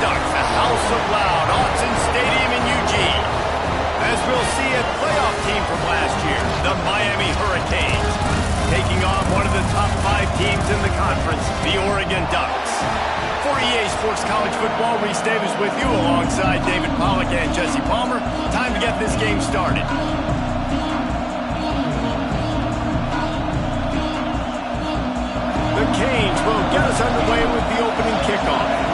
Ducks, a house of loud, Autzen Stadium in Eugene. As we'll see a playoff team from last year, the Miami Hurricanes, taking on one of the top 5 teams in the conference, the Oregon Ducks. For EA Sports College Football, Reese Davis with you alongside David Pollack and Jesse Palmer. Time to get this game started. The Canes will get us underway with the opening kickoff.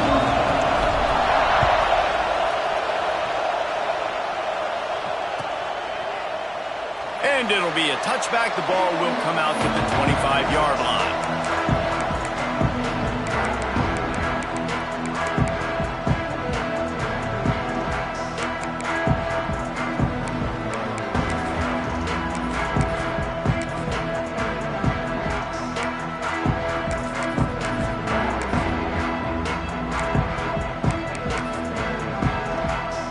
And it'll be a touchback. The ball will come out to the 25-yard line.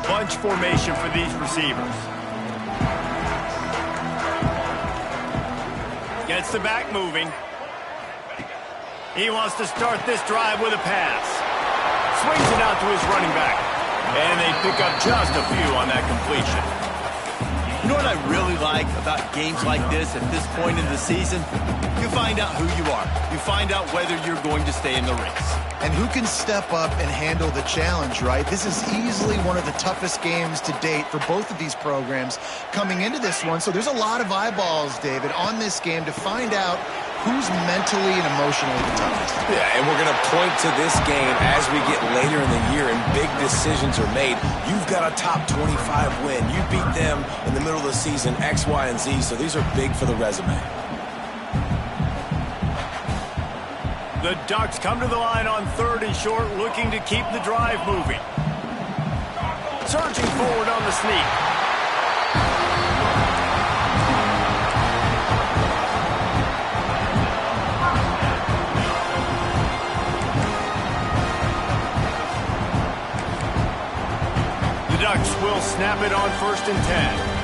Bunch formation for these receivers. Gets the back moving. He wants to start this drive with a pass. Swings it out to his running back. And they pick up just a few on that completion. You know what I really like about games like this at this point in the season? You find out who you are. You find out whether you're going to stay in the race. And who can step up and handle the challenge, right? This is easily one of the toughest games to date for both of these programs coming into this one. So there's a lot of eyeballs, David, on this game to find out who's mentally and emotionally the toughest. Yeah, and we're going to point to this game as we get later in the year and big decisions are made. You've got a top 25 win. You beat them in the middle of the season, X, Y, and Z, so these are big for the resume. The Ducks come to the line on 3rd and short, looking to keep the drive moving. Surging forward on the sneak. The Ducks will snap it on 1st and 10.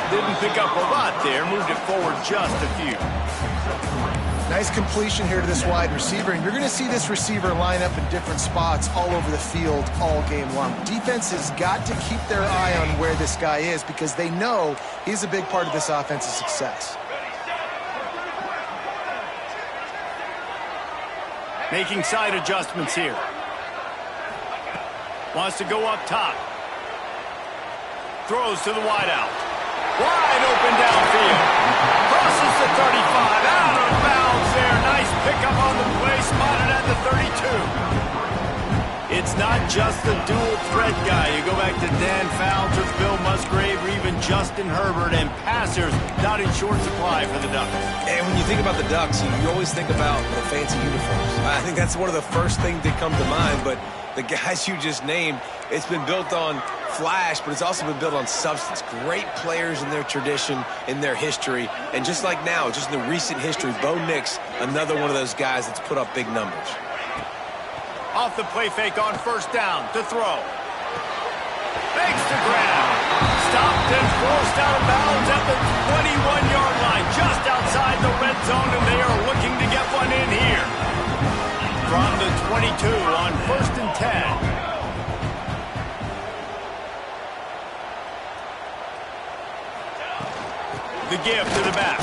Didn't pick up a lot there, moved it forward just a few. Nice completion here to this wide receiver, and you're going to see this receiver line up in different spots all over the field all game long. Defense has got to keep their eye on where this guy is because they know he's a big part of this offense's success. Making side adjustments here. Wants to go up top. Throws to the wideout. Wide open downfield. Crosses the 35. Out of bounds there. Nice pickup on the play. Spotted at the 32. It's not just the dual threat guy. You go back to Dan Fouts or Bill Musgrave or even Justin Herbert, and passers not in short supply for the Ducks. And when you think about the Ducks, you always think about the fancy uniforms. I think that's one of the first things that come to mind, but the guys you just named, it's been built on flash, but it's also been built on substance. Great players in their tradition, in their history, and just like now, just in the recent history, Bo Nix, another one of those guys that's put up big numbers. Off the play fake on 1st down to throw. Fakes to ground. Stopped and forced out of bounds at the 21-yard line, just outside the red zone, and they are looking to get one in here. From the 22 on 1st and 10. The give to the back.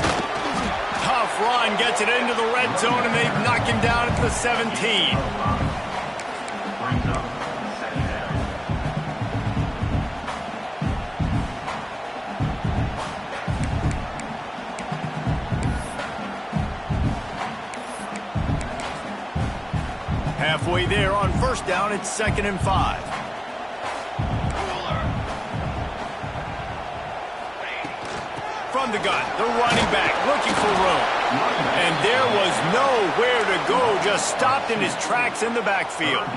Tough run, gets it into the red zone, and they knock him down at the 17. Halfway there on 1st down, it's 2nd and 5. From the gun, the running back looking for room. And there was nowhere to go, just stopped in his tracks in the backfield.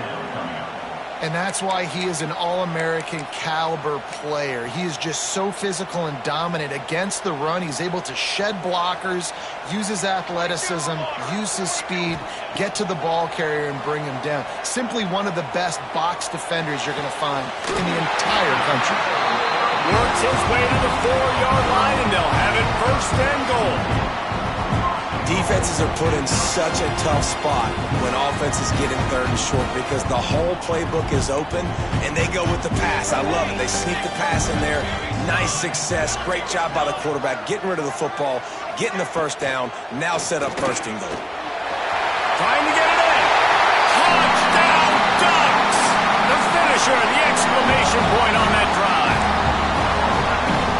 And that's why he is an All-American caliber player. He is just so physical and dominant against the run. He's able to shed blockers, use his athleticism, use his speed, get to the ball carrier and bring him down. Simply one of the best box defenders you're going to find in the entire country. Works his way to the 4-yard line, and they'll have it first and goal. Defenses are put in such a tough spot when offenses get in third and short because the whole playbook is open, and they go with the pass. I love it. They sneak the pass in there. Nice success. Great job by the quarterback getting rid of the football, getting the first down, now set up first and goal. Trying to get it in. Touchdown, Ducks! The finisher, the exclamation point on that drive.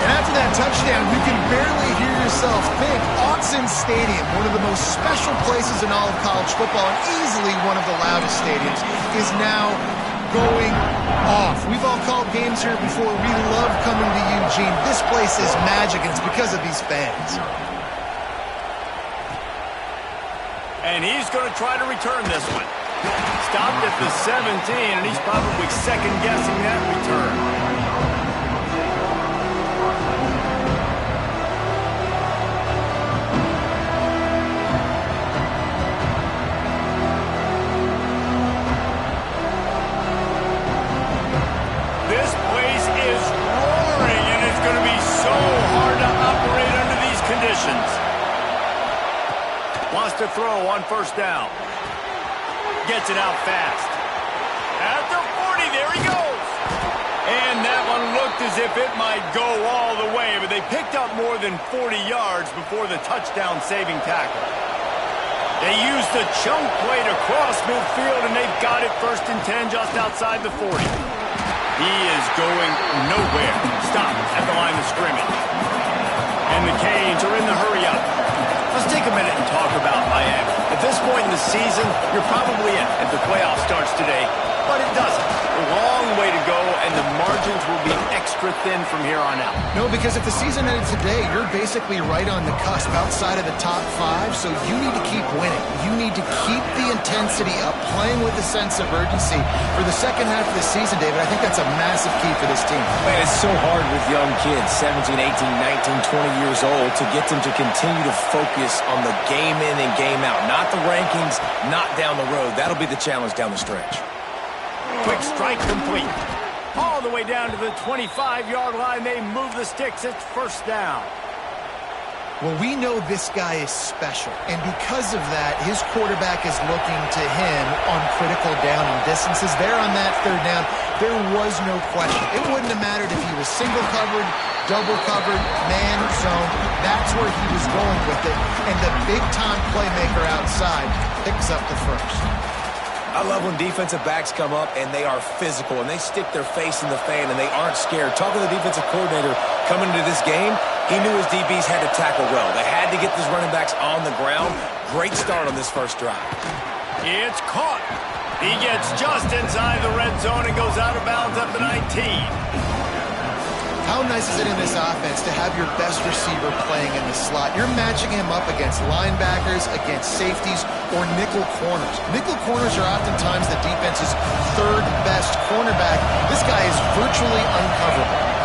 And after that touchdown, you can barely hear yourself think. Autzen Stadium, one of the most special places in all of college football and easily one of the loudest stadiums, is now going off. We've all called games here before. We love coming to Eugene. This place is magic, and it's because of these fans. And he's going to try to return this one. Stopped at the 17, and he's probably second-guessing that return. This place is roaring, and it's going to be so hard to operate under these conditions. Wants to throw on first down. Gets it out fast. At the 40, there he goes. And that one looked as if it might go all the way, but they picked up more than 40 yards before the touchdown-saving tackle. They used the chunk play to cross midfield, and they've got it first and 10 just outside the 40. He is going nowhere. Stop at the line of scrimmage. And the Canes are in the hurry-up. Let's take a minute and talk about Miami. At this point in the season, you're probably in if the playoff starts today, but it doesn't. A long way to go, and the margins will be extra thin from here on out. No, because if the season ended today, you're basically right on the cusp outside of the top 5, so you need to keep winning. You need to keep the intensity up, playing with a sense of urgency for the second half of the season, David. I think that's a massive key for this team. Man, it's so hard with young kids, 17, 18, 19, 20 years old, to get them to continue to focus on the game in and game out. Not the rankings, not down the road. That'll be the challenge down the stretch. Quick strike complete. All the way down to the 25-yard line. They move the sticks. It's first down. Well, we know this guy is special, and because of that, his quarterback is looking to him on critical down and distances. There on that third down, there was no question. It wouldn't have mattered if he was single covered, double covered, man, zone. That's where he was going with it, and the big-time playmaker outside picks up the first. I love when defensive backs come up and they are physical and they stick their face in the fan and they aren't scared. Talking to the defensive coordinator coming into this game, he knew his DBs had to tackle well. They had to get these running backs on the ground. Great start on this first drive. It's caught. He gets just inside the red zone and goes out of bounds at the 19. How nice is it in this offense to have your best receiver playing in the slot? You're matching him up against linebackers, against safeties, or nickel corners. Nickel corners are oftentimes the defense's third best cornerback. This guy is virtually uncoverable.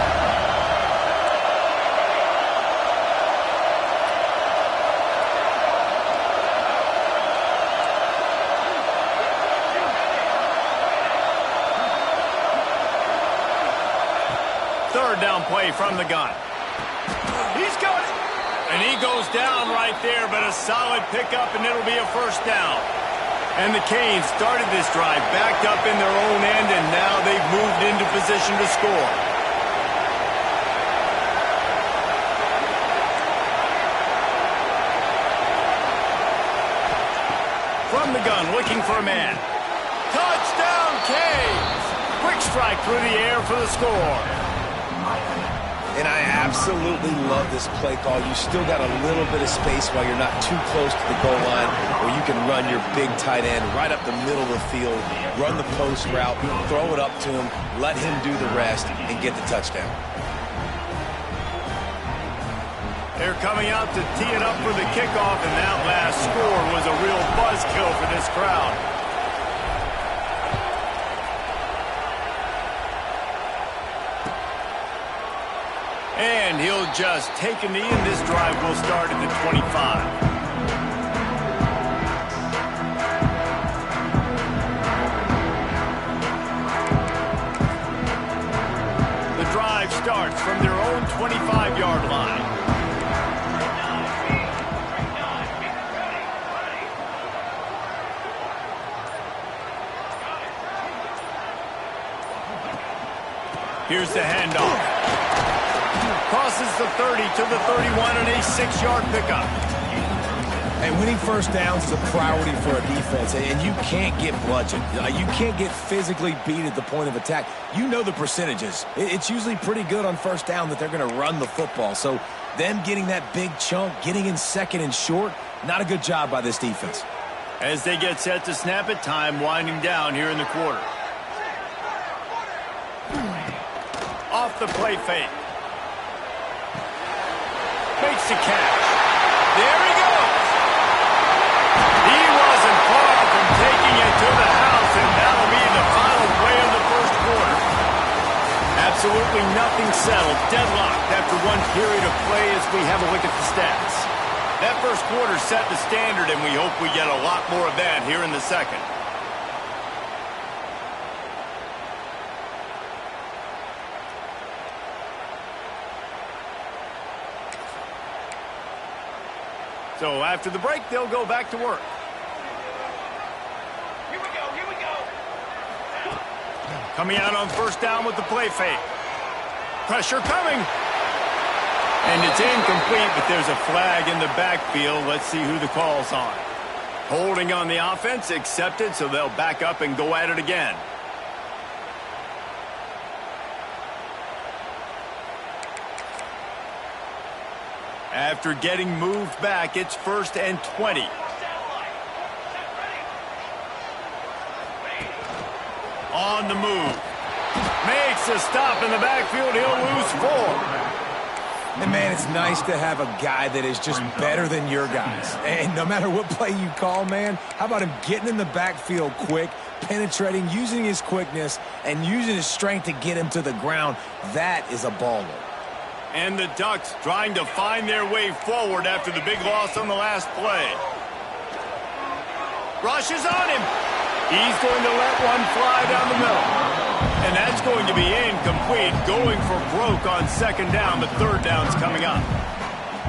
Third down play from the gun. He's got it. And he goes down right there, but a solid pickup, and it'll be a first down. And the Canes started this drive backed up in their own end, and now they've moved into position to score. From the gun, looking for a man. Touchdown, Canes! Quick strike through the air for the score. And I absolutely love this play call. You still got a little bit of space while you're not too close to the goal line where you can run your big tight end right up the middle of the field, run the post route, throw it up to him, let him do the rest, and get the touchdown. They're coming out to tee it up for the kickoff, and that last score was a real buzzkill for this crowd. And he'll just take a knee, and this drive will start at the 25. The drive starts from Here's the handoff. Crosses the 30 to the 31 and a 6-yard pickup. And winning first downs is a priority for a defense, and you can't get bludgeoned. You can't get physically beat at the point of attack. You know the percentages. It's usually pretty good on first down that they're going to run the football. So them getting that big chunk, getting in second and short, not a good job by this defense. As they get set to snap it, time winding down here in the quarter. Off the play fake. Makes the catch. There he goes. He wasn't far from taking it to the house, and that'll be the final play of the first quarter. Absolutely nothing settled. Deadlocked after one period of play as we have a look at the stats. That first quarter set the standard, and we hope we get a lot more of that here in the second. So after the break, they'll go back to work. Here we go. Coming out on first down with the play fake. Pressure coming. And it's incomplete, but there's a flag in the backfield. Let's see who the call's on. Holding on the offense, accepted, so they'll back up and go at it again. After getting moved back, it's 1st and 20. On the move. Makes a stop in the backfield. He'll lose 4. And, man, it's nice to have a guy that is just better than your guys. And no matter what play you call, man, how about him getting in the backfield quick, penetrating, using his quickness, and using his strength to get him to the ground? That is a baller. And the Ducks trying to find their way forward after the big loss on the last play. Rushes on him. He's going to let one fly down the middle. And that's going to be incomplete, going for broke on second down, but third down's coming up.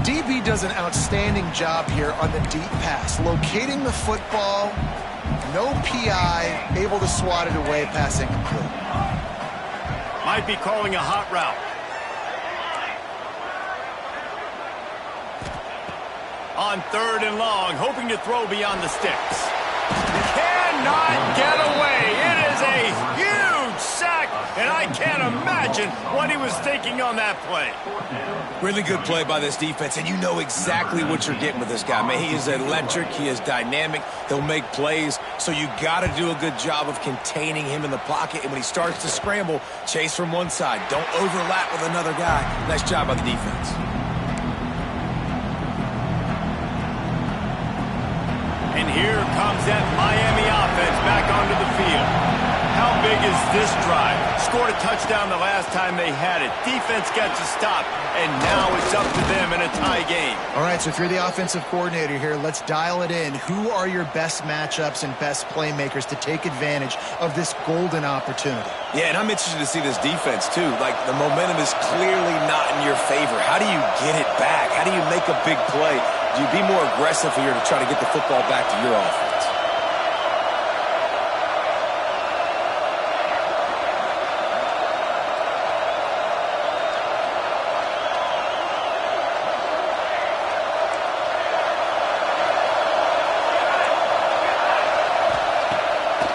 DB does an outstanding job here on the deep pass, locating the football, no PI, able to swat it away, pass incomplete. Might be calling a hot route. On 3rd and long, hoping to throw beyond the sticks. Cannot get away. It is a huge sack, and I can't imagine what he was thinking on that play. Really good play by this defense, and you know exactly what you're getting with this guy. Man, he is electric. He is dynamic. He'll make plays, so you got to do a good job of containing him in the pocket, and when he starts to scramble, chase from one side. Don't overlap with another guy. Nice job by the defense. And here comes that Miami offense back onto the field. How big is this drive? Scored a touchdown the last time they had it. Defense gets a stop, and now it's up to them in a tie game. All right, so if you're the offensive coordinator here, let's dial it in. Who are your best matchups and best playmakers to take advantage of this golden opportunity? Yeah, and I'm interested to see this defense, too. Like, the momentum is clearly not in your favor. How do you get it back? How do you make a big play? Do you be more aggressive here to try to get the football back to your offense?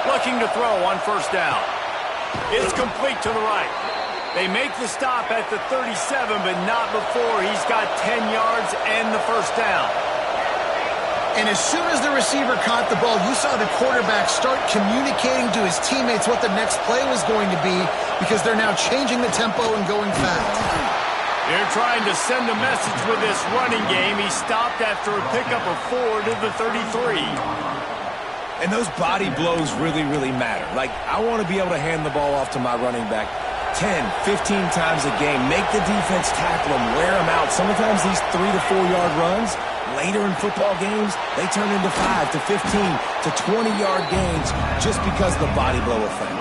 Looking to throw on first down. It's complete to the right. They make the stop at the 37, but not before he's got 10 yards and the first down. And as soon as the receiver caught the ball, you saw the quarterback start communicating to his teammates what the next play was going to be, because they're now changing the tempo and going fast. They're trying to send a message with this running game. He stopped after a pickup of 4 to the 33. And those body blows really, really matter. Like, I want to be able to hand the ball off to my running back 10, 15 times a game. Make the defense tackle them, wear them out. Sometimes these 3 to 4 yard runs, later in football games, they turn into 5 to 15 to 20 yard gains just because of the body blow effect.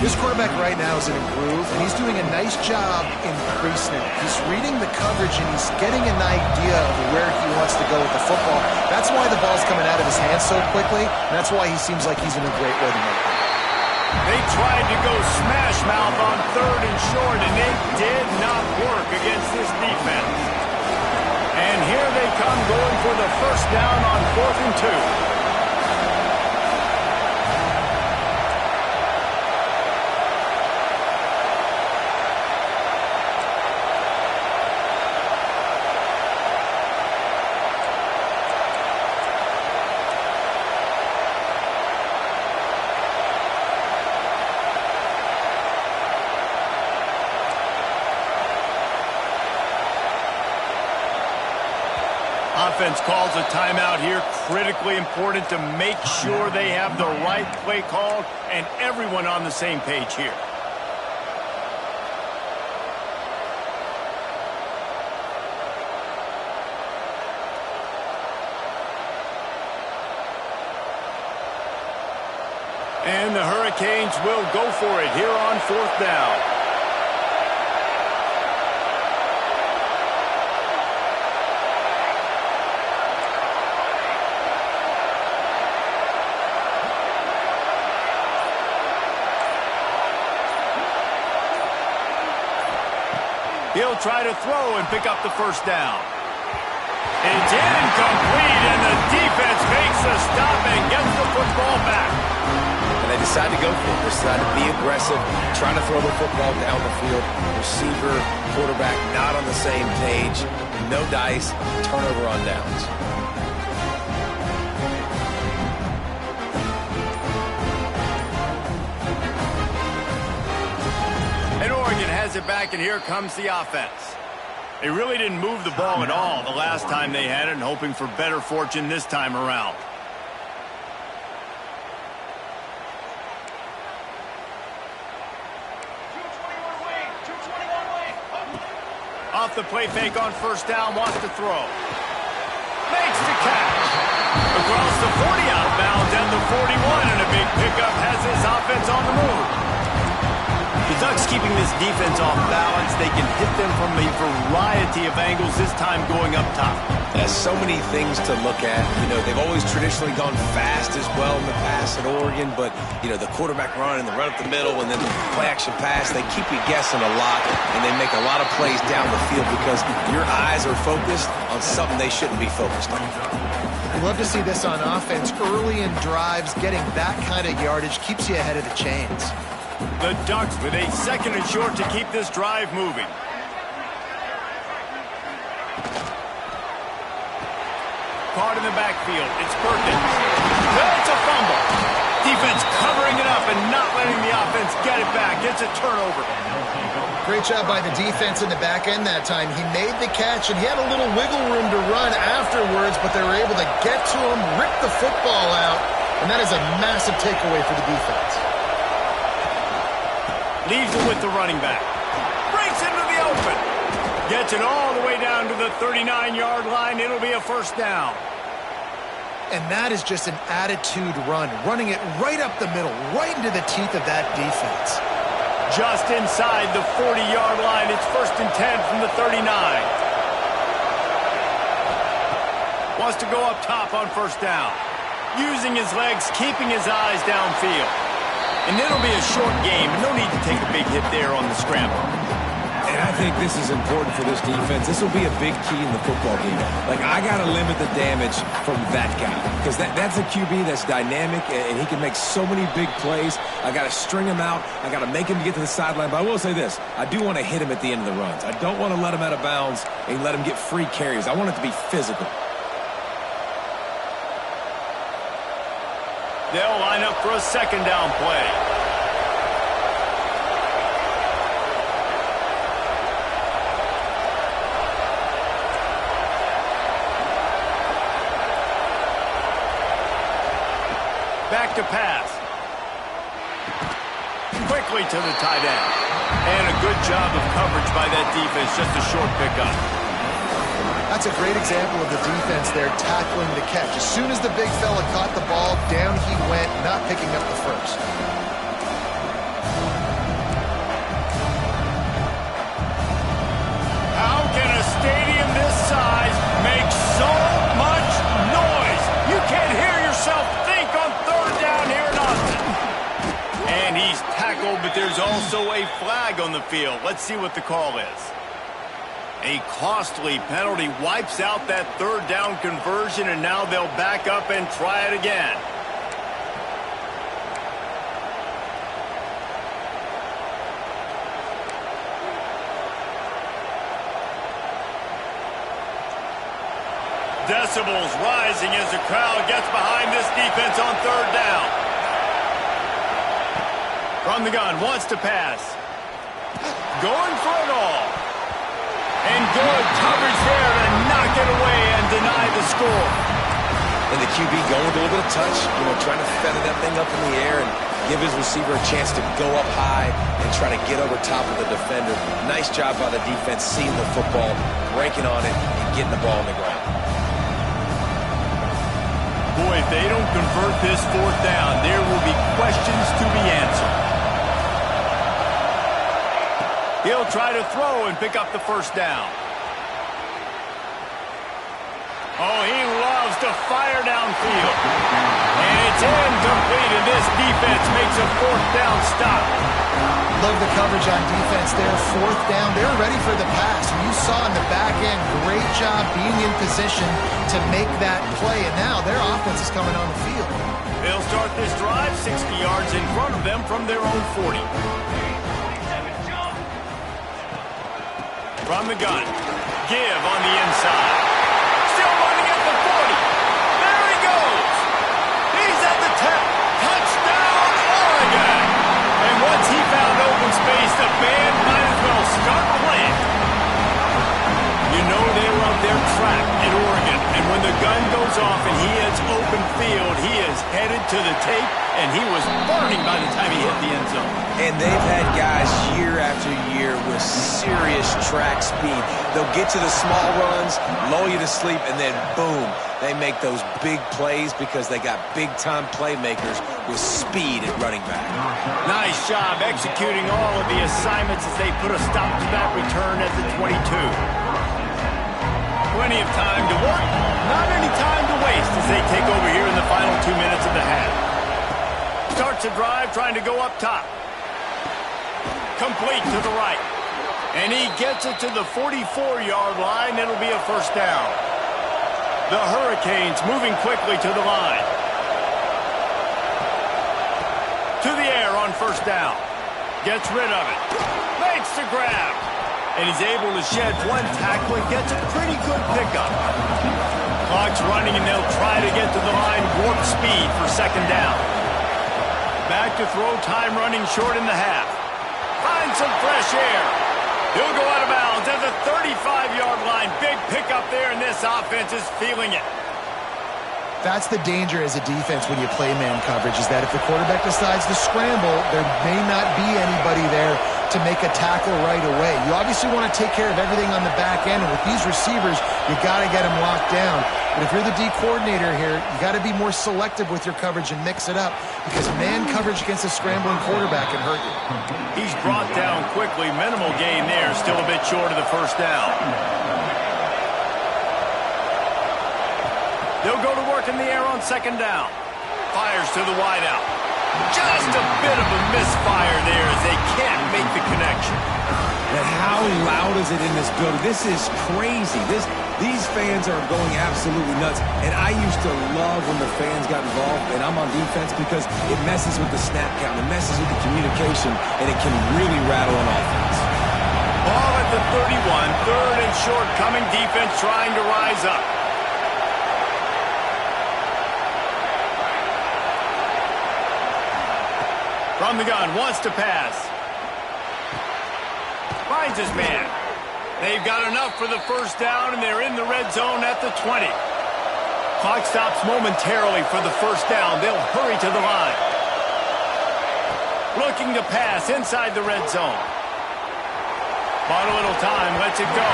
This quarterback right now is in a groove, and he's doing a nice job increasing it. He's reading the coverage, and he's getting an idea of where he wants to go with the football. That's why the ball's coming out of his hands so quickly, and that's why he seems like he's in a great rhythm right now. They tried to go smash mouth on 3rd and short, and it did not work against this defense. And here they come going for the first down on 4th and 2. Offense calls a timeout here. Critically important to make sure they have the right play called and everyone on the same page here. And the Hurricanes will go for it here on 4th down. He'll try to throw and pick up the first down. It's incomplete, and the defense makes a stop and gets the football back. And they decide to go for it. They decide to be aggressive, trying to throw the football down the field. Receiver, quarterback not on the same page. No dice, turnover on downs. Has it back, and here comes the offense. They really didn't move the ball at all the last time they had it, and hoping for better fortune this time around. Off the play fake on first down, wants to throw. Makes the catch. Across the 40 outbounds and the 41, and a big pickup has his offense on the move. The Ducks keeping this defense off balance. They can hit them from a variety of angles, this time going up top. There's so many things to look at. You know, they've always traditionally gone fast as well in the past at Oregon, but, you know, the quarterback run and the run up the middle and then the play-action pass, they keep you guessing a lot, and they make a lot of plays down the field because your eyes are focused on something they shouldn't be focused on. We love to see this on offense. Early in drives, getting that kind of yardage keeps you ahead of the chains. The Ducks with a 2nd and short to keep this drive moving. Caught in the backfield. It's Perkins. It's a fumble. Defense covering it up and not letting the offense get it back. It's a turnover. Great job by the defense in the back end that time. He made the catch, and he had a little wiggle room to run afterwards, but they were able to get to him, rip the football out, and that is a massive takeaway for the defense. Leaves it with the running back. Breaks into the open. Gets it all the way down to the 39-yard line. It'll be a first down. And that is just an attitude run, running it right up the middle, right into the teeth of that defense. Just inside the 40-yard line. It's 1st and 10 from the 39. Wants to go up top on first down. Using his legs, keeping his eyes downfield. And it'll be a short game. No need to take a big hit there on the scramble. And I think this is important for this defense. This will be a big key in the football game. Like, I got to limit the damage from that guy. Because that's a QB that's dynamic, and he can make so many big plays. I got to string him out. I got to make him get to the sideline. But I will say this. I do want to hit him at the end of the runs. I don't want to let him out of bounds and let him get free carries. I want it to be physical. They'll line up for a 2nd down play. Back to pass. Quickly to the tight end. And a good job of coverage by that defense. Just a short pickup. That's a great example of the defense there tackling the catch. As soon as the big fella caught the ball, down he went, not picking up the first. How can a stadium this size make so much noise? You can't hear yourself think on 3rd down here in Austin. And he but there's also a flag on the field. Let's see what the call is. A costly penalty wipes out that third down conversion, and now they'll back up and try it again. Decibels rising as the crowd gets behind this defense on third down. From the gun, wants to pass. Going for it all. And good coverage there to knock it away and deny the score. And the QB going with a little bit of touch, trying to feather that thing up in the air and give his receiver a chance to go up high and try to get over top of the defender. Nice job by the defense, seeing the football, breaking on it, and getting the ball on the ground. Boy, if they don't convert this fourth down, there will be questions to be answered. He'll try to throw and pick up the first down. Oh, he loves to fire downfield. And it's incomplete, and this defense makes a fourth down stop. Love the coverage on defense there. Fourth down, they're ready for the pass. And you saw in the back end, great job being in position to make that play. And now their offense is coming on the field. They'll start this drive 60 yards in front of them from their own 40. From the gun, give on the inside. Still running at the 40. There he goes. He's at the 10. Touchdown, Oregon. And once he found open space, the band might as well start playing. You know they love their track in Oregon. And when the gun goes off and he hits open field, he is headed to the tape, and he was burning by the time he hit the end zone. And they've had guys year after year with serious track speed. They'll get to the small runs, lull you to sleep, and then boom, they make those big plays because they got big-time playmakers with speed at running back. Nice job executing all of the assignments as they put a stop to that return at the 22. Plenty of time to work, not any time to waste as they take over here in the final 2 minutes of the half. Starts a drive trying to go up top. Complete to the right. And he gets it to the 44-yard line. It'll be a first down. The Hurricanes moving quickly to the line. To the air on first down. Gets rid of it. Makes the grab. And he's able to shed one tackle and gets a pretty good pickup. Clock's running, and they'll try to get to the line warp speed for second down. Back to throw, time running short in the half. Find some fresh air. He'll go out of bounds at the 35-yard line. Big pickup there, and this offense is feeling it. That's the danger as a defense when you play man coverage, is that if the quarterback decides to scramble, there may not be anybody there to make a tackle right away. You obviously want to take care of everything on the back end, and with these receivers, you got to get them locked down. But if you're the D coordinator here, you got to be more selective with your coverage and mix it up, because man coverage against a scrambling quarterback can hurt you. He's brought down quickly. Minimal gain there, still a bit short of the first down. They'll go to work in the air on second down. Fires to the wideout. Just a bit of a misfire there as they can't make the connection. And how loud is it in this building? This is crazy. These fans are going absolutely nuts. And I used to love when the fans got involved, and I'm on defense, because it messes with the snap count, it messes with the communication, and it can really rattle an offense. Ball at the 31, third and short, coming defense trying to rise up. From the gun, wants to pass. Finds his man. They've got enough for the first down, and they're in the red zone at the 20. Clock stops momentarily for the first down. They'll hurry to the line. Looking to pass inside the red zone. Bought a little time, lets it go.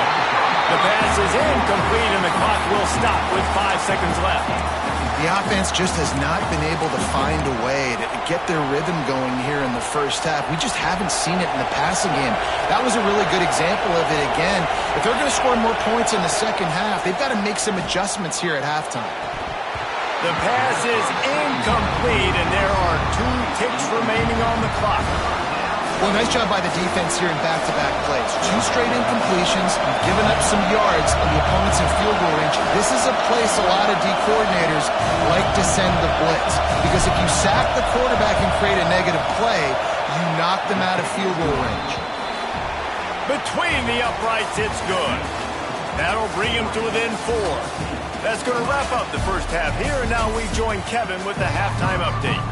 The pass is incomplete, and the clock will stop with 5 seconds left. The offense just has not been able to find a way to get their rhythm going here in the first half. We just haven't seen it in the passing game. That was a really good example of it again. If they're going to score more points in the second half, they've got to make some adjustments here at halftime. The pass is incomplete, and there are 2 ticks remaining on the clock. Well, nice job by the defense here in back-to-back plays. 2 straight incompletions, giving up some yards on the opponents in field goal range. This is a place a lot of D coordinators like to send the blitz, because if you sack the quarterback and create a negative play, you knock them out of field goal range. Between the uprights, it's good. That'll bring him to within 4. That's going to wrap up the first half here, and now we join Kevin with the halftime update.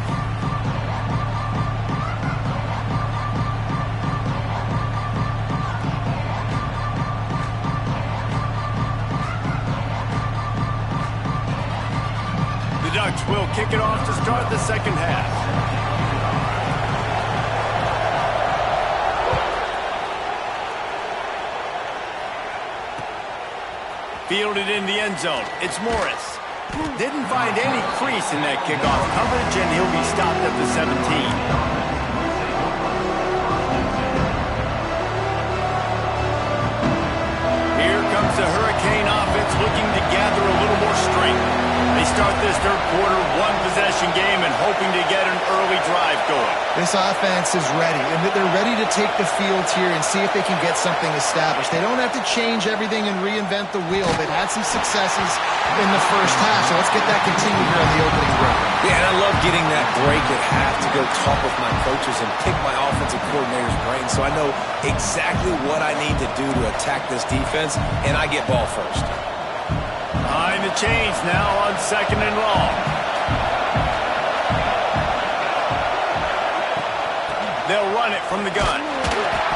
The Ducks will kick it off to start the second half. Fielded in the end zone. It's Morris. Didn't find any crease in that kickoff coverage, and he'll be stopped at the 17. The Hurricane offense looking to gather a little more strength. They start this third quarter 1-possession game and hoping to get an early drive going. This offense is ready, and they're ready to take the field here and see if they can get something established. They don't have to change everything and reinvent the wheel. They've had some successes in the first half, so let's get that continued here on the opening drive. Yeah, and I love getting that break at half to go talk with my coaches and pick my offensive coordinator's brain so I know exactly what I need to do to attack this defense, and I get ball first. Behind the chains now on 2nd and long. They'll run it from the gun.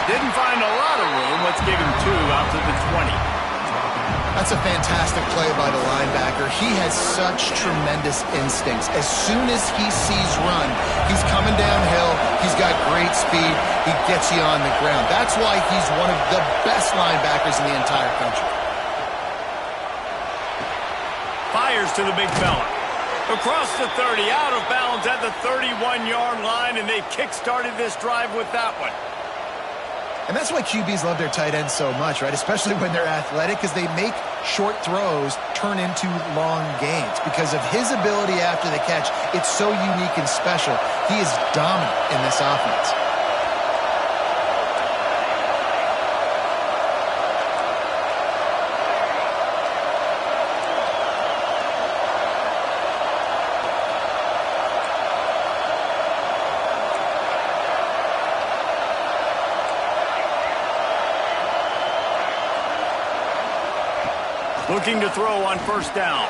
Didn't find a lot of room. Let's give him 2 out to the 20. That's a fantastic play by the linebacker. He has such tremendous instincts. As soon as he sees run, he's coming downhill. He's got great speed. He gets you on the ground. That's why he's one of the best linebackers in the entire country. Fires to the big fella. Across the 30, out of bounds at the 31-yard line, and they kick-started this drive with that one. And that's why QBs love their tight ends so much, right? Especially when they're athletic, because they make short throws turn into long gains. Because of his ability after the catch, it's so unique and special. He is dominant in this offense. Looking to throw on first down.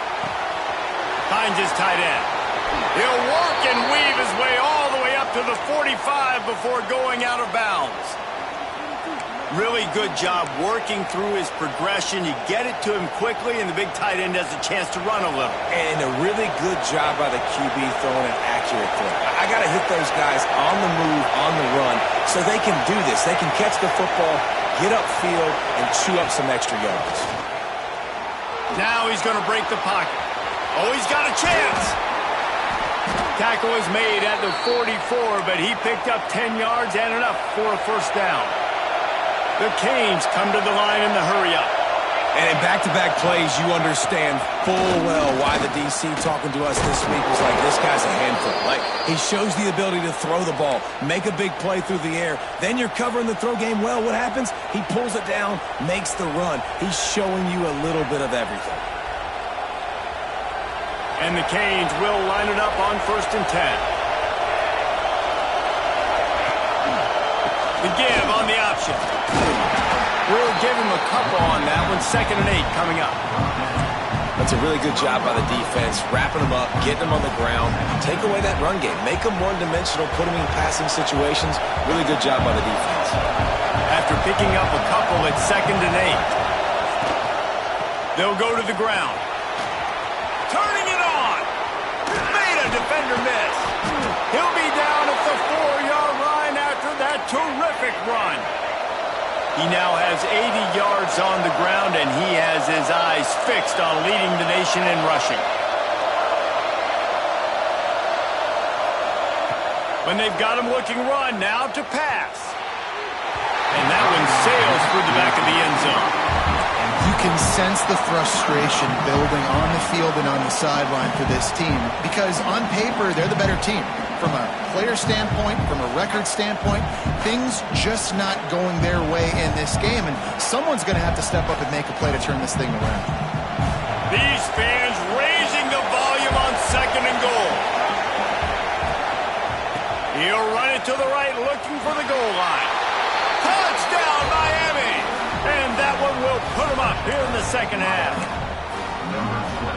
Finds his tight end. He'll walk and weave his way all the way up to the 45 before going out of bounds. Really good job working through his progression. You get it to him quickly, and the big tight end has a chance to run a little. And a really good job by the QB throwing an accurate throw. I got to hit those guys on the move, on the run, so they can do this. They can catch the football, get upfield, and chew up some extra yards. Now he's going to break the pocket. Oh, he's got a chance. Tackle was made at the 44, but he picked up 10 yards and enough for a first down. The Canes come to the line in the hurry-up. And in back-to-back plays, you understand full well why the DC talking to us this week was like, this guy's a handful. Like, he shows the ability to throw the ball, make a big play through the air. Then you're covering the throw game well. What happens? He pulls it down, makes the run. He's showing you a little bit of everything. And the Canes will line it up on 1st and 10. The give on the option. We'll give him a couple on that one. 2nd and 8 coming up. That's a really good job by the defense, wrapping them up, getting them on the ground, take away that run game, make them one-dimensional, put them in passing situations. Really good job by the defense. After picking up a couple at 2nd and 8, they'll go to the ground. Turning it on. Made a defender miss. He'll be down at the 4-yard line after that terrific run. He now has 80 yards on the ground, and he has his eyes fixed on leading the nation in rushing. When they've got him looking run, now to pass. And that one sails through the back of the end zone. You can sense the frustration building on the field and on the sideline for this team because on paper, they're the better team. from a player standpoint, from a record standpoint, things just not going their way in this game, and someone's going to have to step up and make a play to turn this thing around. These fans raising the volume on 2nd and goal. He'll run it to the right, looking for the goal line. Touchdown, Miami! And that one will put him up here in the second half.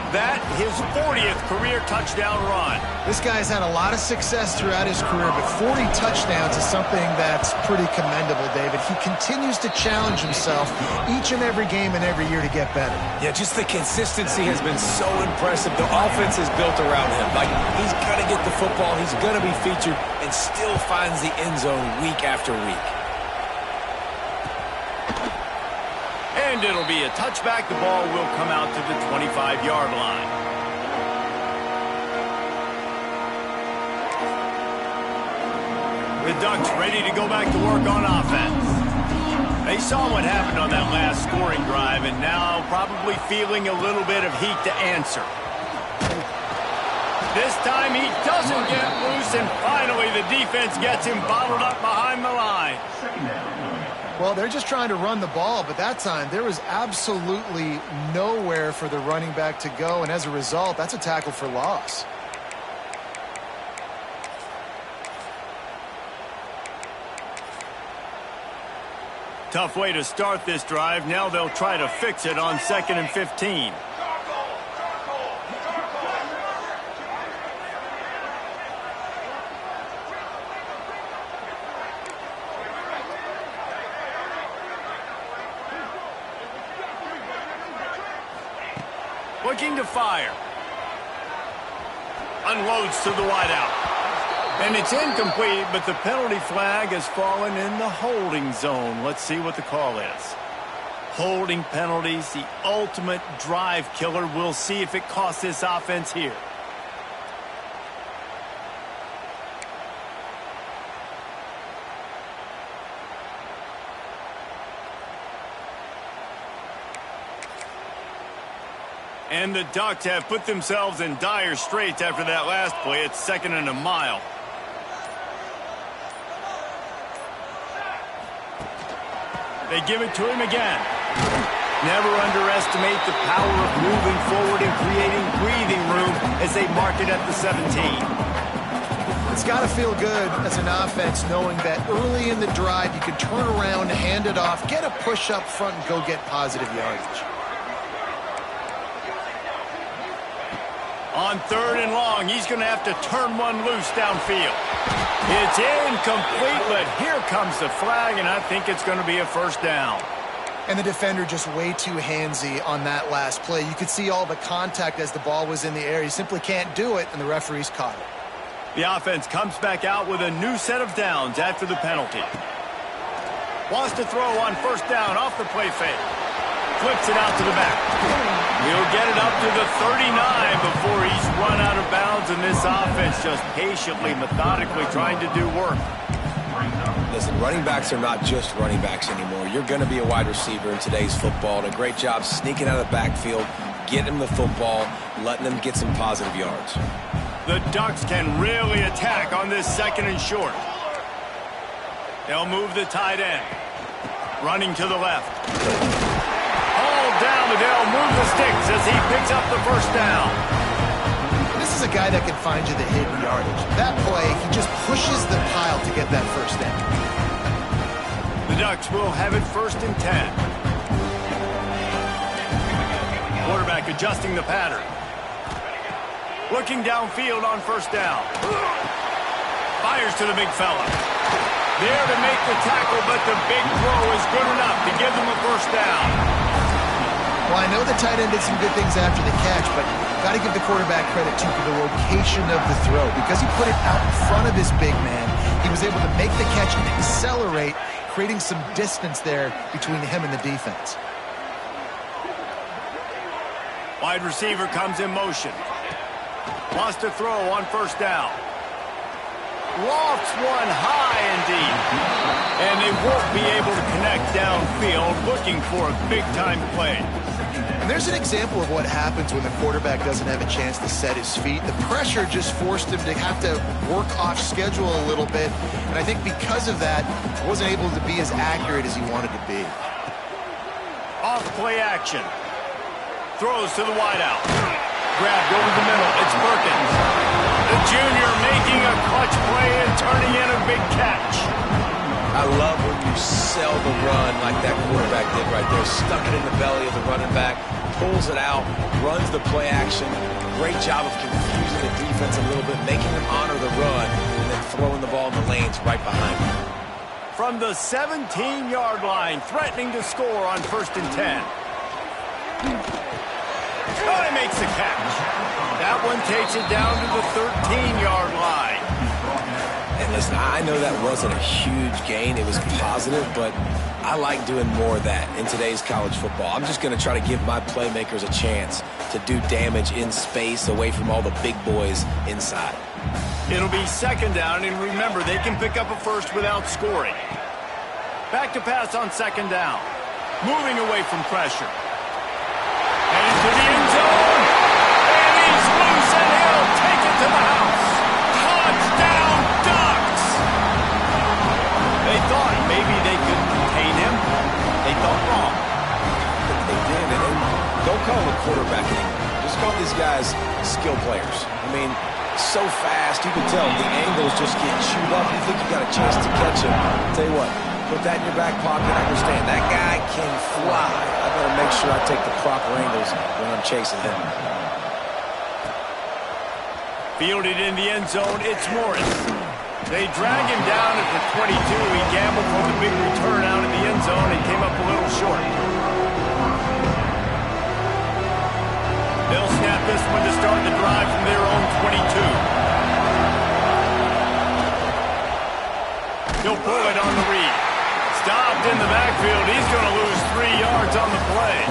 That, his 40th career touchdown run. This guy's had a lot of success throughout his career, but 40 touchdowns is something that's pretty commendable, David. He continues to challenge himself each and every game and every year to get better. Yeah, just the consistency has been so impressive. The offense is built around him. Like, he's going to get the football, he's going to be featured, and still finds the end zone week after week. And it'll be a touchback. The ball will come out to the 25-yard line. The Ducks ready to go back to work on offense. They saw what happened on that last scoring drive and now probably feeling a little bit of heat to answer. This time he doesn't get loose, and finally the defense gets him bottled up behind the line. Well, they're just trying to run the ball, but that time there was absolutely nowhere for the running back to go, and as a result, that's a tackle for loss. Tough way to start this drive. Now they'll try to fix it on 2nd and 15. Looking to fire. Unloads to the wideout. And it's incomplete, but the penalty flag has fallen in the holding zone. Let's see what the call is. Holding penalties, the ultimate drive killer. We'll see if it costs this offense here. And the Ducks have put themselves in dire straits after that last play. It's 2nd and a mile. They give it to him again. Never underestimate the power of moving forward and creating breathing room as they mark it at the 17. It's got to feel good as an offense knowing that early in the drive you can turn around, hand it off, get a push up front, and go get positive yardage. On 3rd and long, he's going to have to turn one loose downfield. It's incomplete, but here comes the flag, and I think it's going to be a first down. And the defender just way too handsy on that last play. You could see all the contact as the ball was in the air. He simply can't do it, and the referee's caught it. The offense comes back out with a new set of downs after the penalty. Wants to throw on 1st down off the play fake. Flips it out to the back. He'll get it up to the 39 before he's run out of bounds, and this offense just patiently, methodically trying to do work. Listen, running backs are not just running backs anymore. You're going to be a wide receiver in today's football, and a great job sneaking out of the backfield, getting them the football, letting them get some positive yards. The Ducks can really attack on this 2nd and short. They'll move the tight end. Running to the left. Down, but they'll move the sticks as he picks up the 1st down. This is a guy that can find you the hidden yardage. That play, he just pushes the pile to get that 1st down. The Ducks will have it 1st and 10. Quarterback adjusting the pattern. Looking downfield on 1st down. Fires to the big fella. There to make the tackle, but the big throw is good enough to give them a 1st down. Well, I know the tight end did some good things after the catch, but got to give the quarterback credit, too, for the location of the throw. Because he put it out in front of his big man, he was able to make the catch and accelerate, creating some distance there between him and the defense. Wide receiver comes in motion. Wants to throw on 1st down. Lofts one high and deep. And they won't be able to connect downfield, looking for a big-time play. And there's an example of what happens when the quarterback doesn't have a chance to set his feet. The pressure just forced him to have to work off schedule a little bit. And I think because of that, he wasn't able to be as accurate as he wanted to be. Off play action. Throws to the wideout. Grabbed over the middle. It's Perkins. The junior making a clutch play and turning in a big catch. I love when you sell the run like that quarterback did right there. Stuck it in the belly of the running back, pulls it out, runs the play action. Great job of confusing the defense a little bit, making them honor the run, and then throwing the ball in the lanes right behind him. From the 17-yard line, threatening to score on 1st and 10. Oh, he makes the catch. That one takes it down to the 13-yard line. And listen, I know that wasn't a huge gain. It was positive, but I like doing more of that in today's college football. I'm just going to try to give my playmakers a chance to do damage in space away from all the big boys inside. It'll be 2nd down, and remember, they can pick up a first without scoring. Back to pass on 2nd down. Moving away from pressure. And into the end zone. And he's loose, and he'll take it to the house. Touchdown, Ducks! They thought maybe they could contain him. They thought wrong. They did, and don't call them a quarterback anymore. Just call these guys skill players. I mean, so fast, you can tell the angles just get chewed up. You think you got a chance to catch him. Tell you what, put that in your back pocket. Understand, that guy can fly. I better make sure I take the proper angles when I'm chasing him. Fielded in the end zone, it's Morris. They drag him down at the 22. He gambled for the big return out in the end zone and came up a little short. They'll snap this one to start the drive from their own 22. He'll pull it on the read. Stopped in the backfield. He's going to lose 3 yards on the play.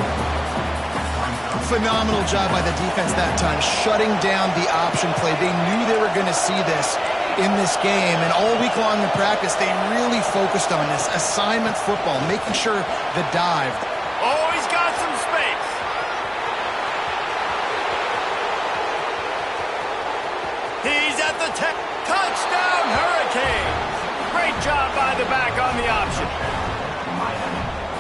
Phenomenal job by the defense that time, shutting down the option play. They knew they were going to see this in this game, and all week long in practice, they really focused on this assignment football, making sure the dive. Oh, he's got some space. He's at the touchdown, Hurricanes. Great job by the back on the option.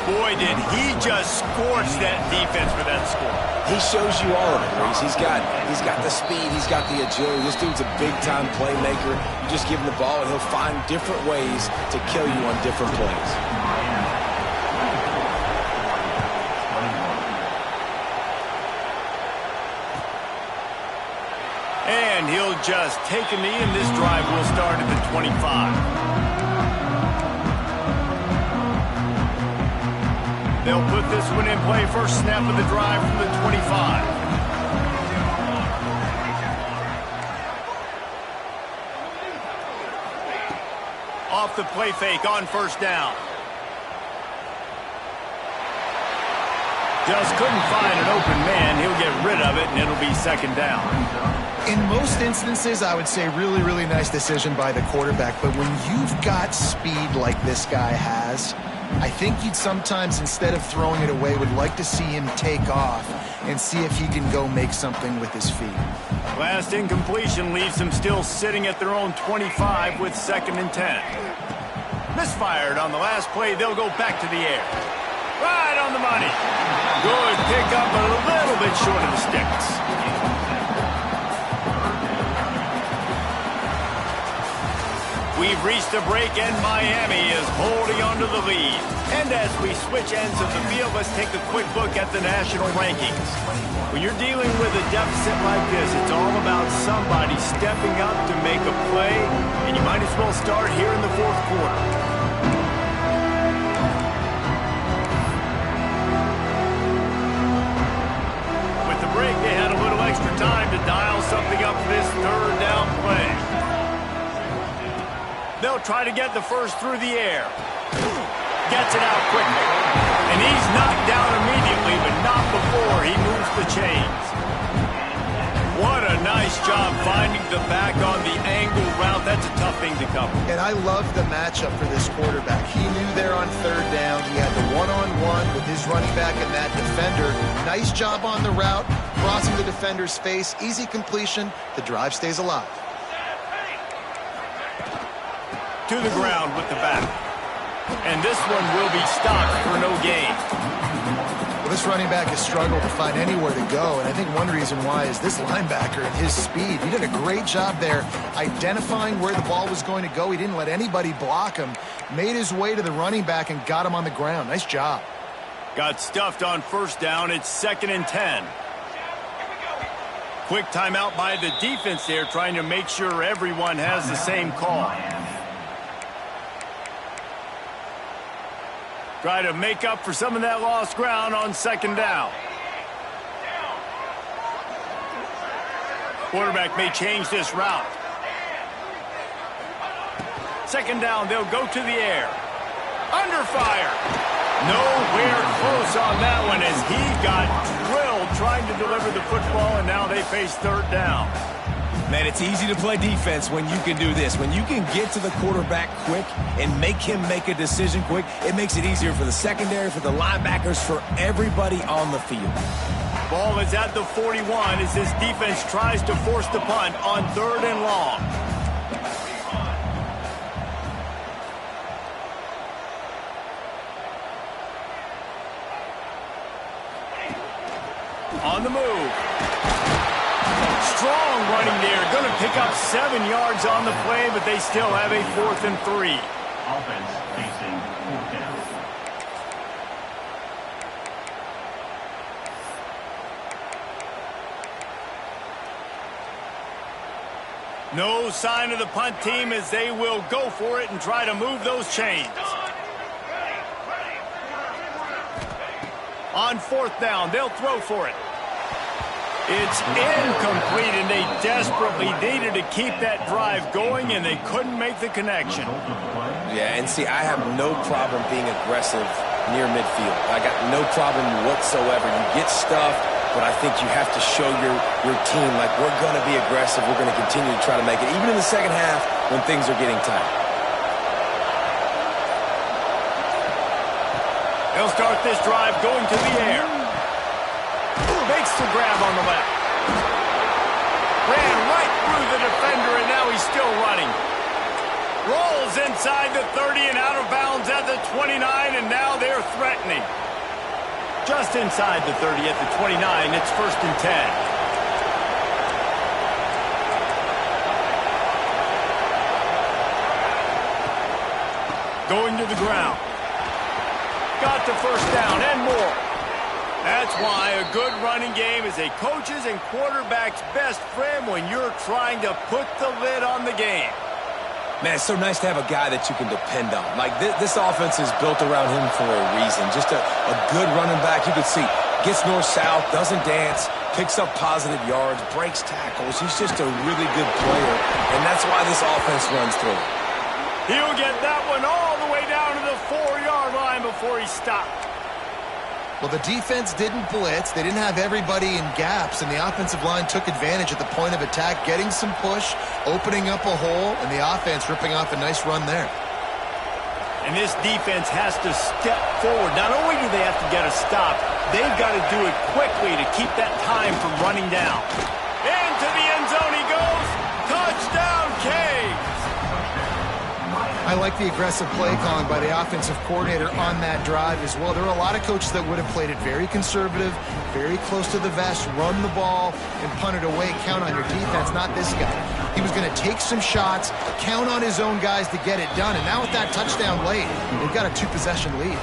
Boy, did he just scorch that defense for that score. He shows you all of it, Reese. He's got the speed, he's got the agility. This dude's a big-time playmaker. You just give him the ball, and he'll find different ways to kill you on different plays. And he'll just take a knee, and this drive will start at the 25. They'll put this one in play. First snap of the drive from the 25. Off the play fake on 1st down. Just couldn't find an open man. He'll get rid of it, and it'll be 2nd down. In most instances, I would say really, really nice decision by the quarterback. But when you've got speed like this guy has, I think you'd sometimes, instead of throwing it away, would like to see him take off and see if he can go make something with his feet. Last incompletion leaves them still sitting at their own 25 with 2nd and 10. Misfired on the last play. They'll go back to the air. Right on the money. Good pick up, but a little bit short of the sticks. We've reached a break, and Miami is holding on to the lead. And as we switch ends of the field, let's take a quick look at the national rankings. When you're dealing with a deficit like this, it's all about somebody stepping up to make a play, and you might as well start here in the 4th quarter. With the break, they had a little extra time to dial something up for this 3rd down play. They'll try to get the first through the air. Gets it out quickly. And he's knocked down immediately, but not before he moves the chains. What a nice job finding the back on the angle route. That's a tough thing to cover. And I love the matchup for this quarterback. He knew there on third down. He had the one-on-one with his running back and that defender. Nice job on the route, crossing the defender's face. Easy completion. The drive stays alive. To the ground with the back. And this one will be stopped for no gain. Well, this running back has struggled to find anywhere to go, and I think one reason why is this linebacker and his speed. He did a great job there identifying where the ball was going to go. He didn't let anybody block him, made his way to the running back and got him on the ground. Nice job. Got stuffed on first down. It's 2nd and 10. Quick timeout by the defense there, trying to make sure everyone has the same call. Try to make up for some of that lost ground on 2nd down. Quarterback may change this route. 2nd down, they'll go to the air. Under fire. Nowhere close on that one as he got drilled trying to deliver the football, and now they face 3rd down. Man, it's easy to play defense when you can do this. When you can get to the quarterback quick and make him make a decision quick, it makes it easier for the secondary, for the linebackers, for everybody on the field. Ball is at the 41 as this defense tries to force the punt on 3rd and long. On the move. Strong running there. Going to pick up 7 yards on the play, but they still have a 4th and 3. Offense facing 4th down. No sign of the punt team as they will go for it and try to move those chains. On 4th down, they'll throw for it. It's incomplete, and they desperately needed to keep that drive going, and they couldn't make the connection. Yeah, and see, I have no problem being aggressive near midfield. I got no problem whatsoever. You get stuffed, but I think you have to show your team, like, we're going to be aggressive. We're going to continue to try to make it, even in the second half when things are getting tight. They'll start this drive going to the air. Makes the grab on the left. Ran right through the defender, and now he's still running. Rolls inside the 30 and out of bounds at the 29, and now they're threatening. Just inside the 30 at the 29, it's 1st and 10. Going to the ground. Got the 1st down and more. That's why a good running game is a coach's and quarterback's best friend when you're trying to put the lid on the game. Man, it's so nice to have a guy that you can depend on. Like, this offense is built around him for a reason. Just a good running back. You can see, gets north-south, doesn't dance, picks up positive yards, breaks tackles. He's just a really good player, and that's why this offense runs through. He'll get that one all the way down to the 4-yard line before he stopped. Well, the defense didn't blitz. They didn't have everybody in gaps, and the offensive line took advantage at the point of attack, getting some push, opening up a hole, and the offense ripping off a nice run there. And this defense has to step forward. Not only do they have to get a stop, they've got to do it quickly to keep that time from running down. Into the end zone he goes. Touchdown, Caves! I like the aggressive play calling by the offensive coordinator on that drive as well. There are a lot of coaches that would have played it very conservative, very close to the vest, run the ball, and punt it away. Count on your defense, not this guy. He was going to take some shots, count on his own guys to get it done. And now with that touchdown late, they've got a 2-possession lead.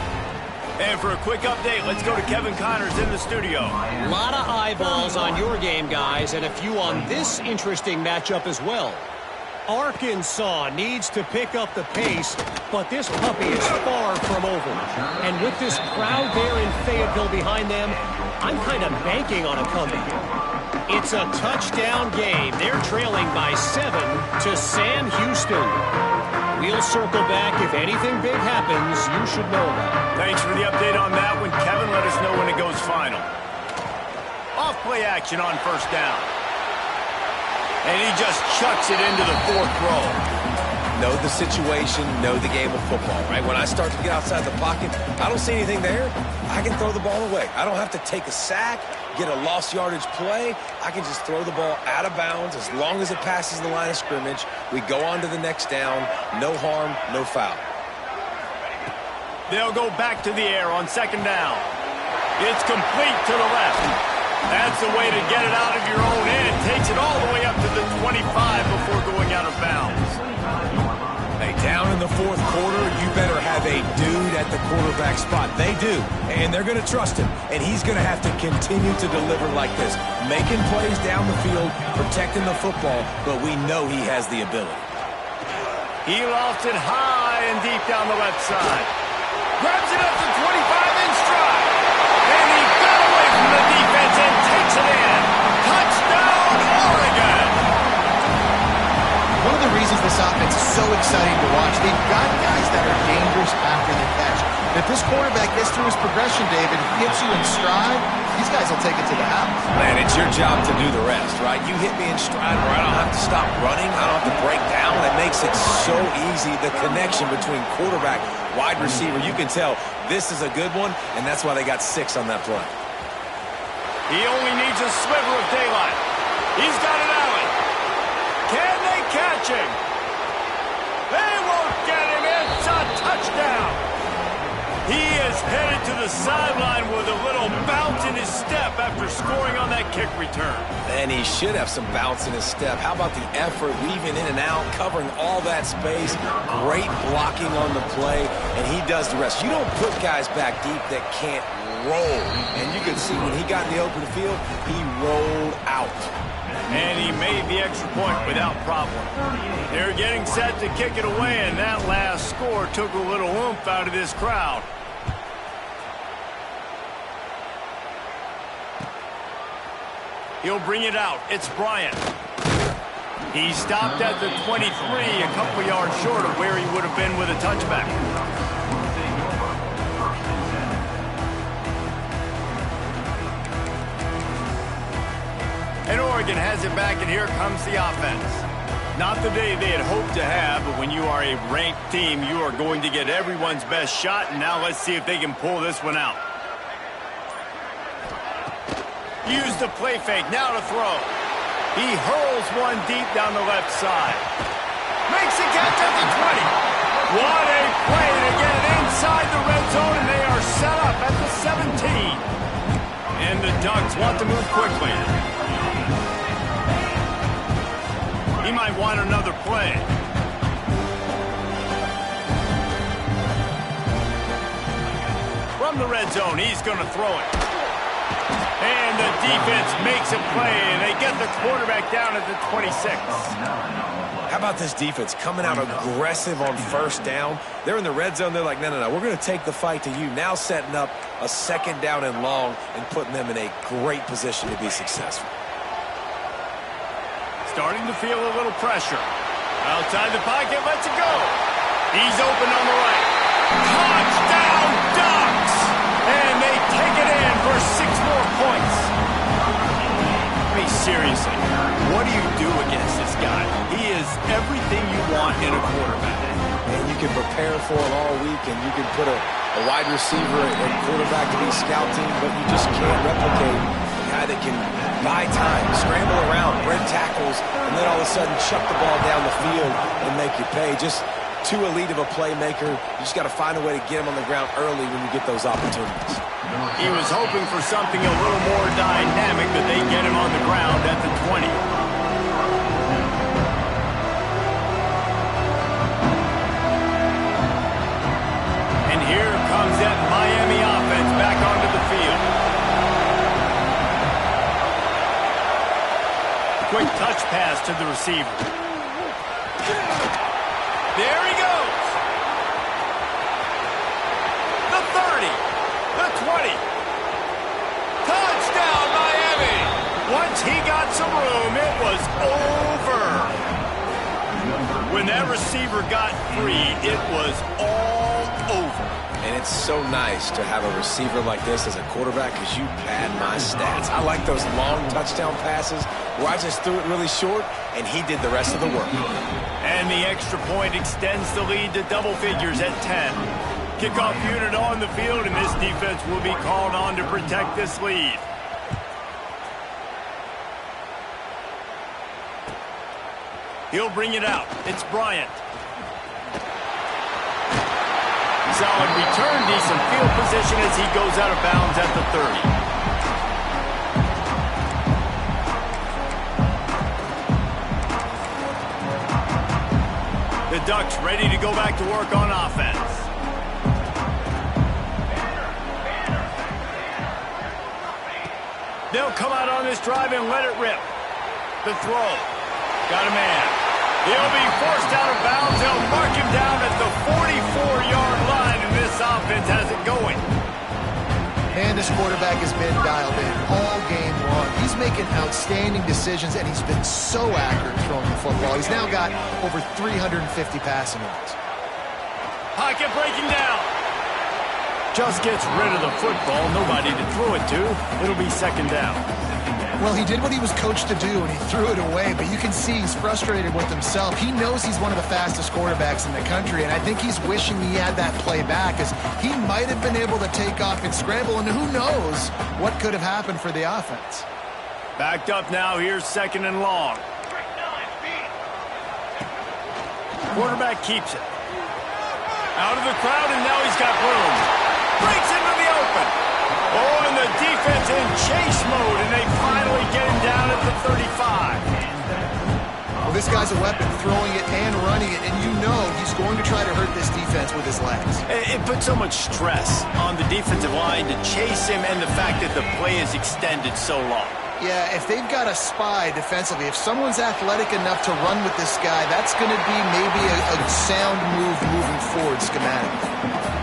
And for a quick update, let's go to Kevin Connors in the studio. A lot of eyeballs on your game, guys, and a few on this interesting matchup as well. Arkansas needs to pick up the pace, but this puppy is far from over. And with this crowd there in Fayetteville behind them, I'm kind of banking on a comeback. It's a touchdown game. They're trailing by 7 to Sam Houston. We'll circle back. If anything big happens, you should know that. Thanks for the update on that one, Kevin. Let us know when it goes final. Off play action on 1st down. And he just chucks it into the 4th row. know the situation, know the game of football, right? When I start to get outside the pocket, I don't see anything there, I can throw the ball away. I don't have to take a sack, get a lost yardage play. I can just throw the ball out of bounds as long as it passes the line of scrimmage. We go on to the next down. No harm, no foul. They'll go back to the air on second down. It's complete to the left. That's the way to get it out of your own end. Takes it all the way up to the 25 before going out of bounds. Hey, down in the fourth quarter, you better have a dude at the quarterback spot. They do, and they're going to trust him, and he's going to have to continue to deliver like this, making plays down the field, protecting the football, but we know he has the ability. He lofts it high and deep down the left side. Grabs it up to 25 in stride. And he got away from the defense and takes it in. Touchdown, Oregon! One of the reasons this offense is so exciting to watch, they've got guys that are dangerous after the catch. If this quarterback gets through his progression, David, hits you in stride, these guys will take it to the house. Man, it's your job to do the rest, right? You hit me in stride where I don't have to stop running. I don't have to break down. It makes it so easy, the connection between quarterback, wide receiver. You can tell this is a good one, and that's why they got 6 on that play. He only needs a sliver of daylight. He's got an alley. Can they catch him? They won't get him. It's a touchdown. He is headed to the sideline with a little bounce in his step after scoring on that kick return. And he should have some bounce in his step. How about the effort, weaving in and out, covering all that space, great blocking on the play, and he does the rest. You don't put guys back deep that can't roll. And you can see when he got in the open field, he rolled out. And he made the extra point without problem. They're getting set to kick it away, and that last score took a little oomph out of this crowd. He'll bring it out. It's Bryant. He stopped at the 23, a couple yards short of where he would have been with a touchback. And Oregon has it back, and here comes the offense. Not the day they had hoped to have, but when you are a ranked team, you are going to get everyone's best shot, and now let's see if they can pull this one out. Use the play fake, now to throw. He hurls one deep down the left side. Makes a catch at the 20. What a play to get it inside the red zone, and they are set up at the 17. And the Ducks want to move quickly. He might want another play. From the red zone, he's going to throw it. And the defense makes a play, and they get the quarterback down at the 26. How about this defense coming out aggressive on first down? They're in the red zone. They're like, no, we're going to take the fight to you. Now setting up a second down and long and putting them in a great position to be successful. Starting to feel a little pressure. Outside the pocket, lets it go. He's open on the right. Touchdown, Ducks! And they take it in for 6 more points. I mean, seriously, what do you do against this guy? He is everything you want in a quarterback. And you can prepare for it all week, and you can put a wide receiver and quarterback to be scouting, but you just can't replicate a guy that can buy time, scramble around, break tackles, and then all of a sudden chuck the ball down the field and make you pay. Just too elite of a playmaker. You just got to find a way to get him on the ground early when you get those opportunities. He was hoping for something a little more dynamic, but they get him on the ground at the 20. And here comes that Miami offense back onto the field. Quick touch pass to the receiver. There he goes. The 30. The 20. Touchdown, Miami. Once he got some room, it was over. When that receiver got free, it was all over. And it's so nice to have a receiver like this as a quarterback because you pad my stats. I like those long touchdown passes where I just threw it really short and he did the rest of the work. And the extra point extends the lead to double figures at 10. Kickoff unit on the field, and this defense will be called on to protect this lead. He'll bring it out. It's Bryant. Solid return, decent field position as he goes out of bounds at the 30. The Ducks ready to go back to work on offense. They'll come out on this drive and let it rip. The throw. Got a man. He'll be forced out of bounds. They'll mark him down at the 44-yard line, and this offense has it going. Man, this quarterback has been dialed in all game long. He's making outstanding decisions, and he's been so accurate throwing the football. He's now got over 350 passing yards. Pocket breaking down. Just gets rid of the football. Nobody to throw it to. It'll be second down. Well, he did what he was coached to do, and he threw it away, but you can see he's frustrated with himself. He knows he's one of the fastest quarterbacks in the country, and I think he's wishing he had that play back, as he might have been able to take off and scramble, and who knows what could have happened for the offense. Backed up now. Here's second and long. Quarterback keeps it. Out of the crowd, and now he's got room. Breaks into the open. Oh, and the defense in chase mode, and they finally get him down at the 35. Well, this guy's a weapon, throwing it and running it, and you know he's going to try to hurt this defense with his legs. It puts so much stress on the defensive line to chase him, and the fact that the play is extended so long. Yeah, if they've got a spy defensively, if someone's athletic enough to run with this guy, that's going to be maybe a sound move moving forward schematically.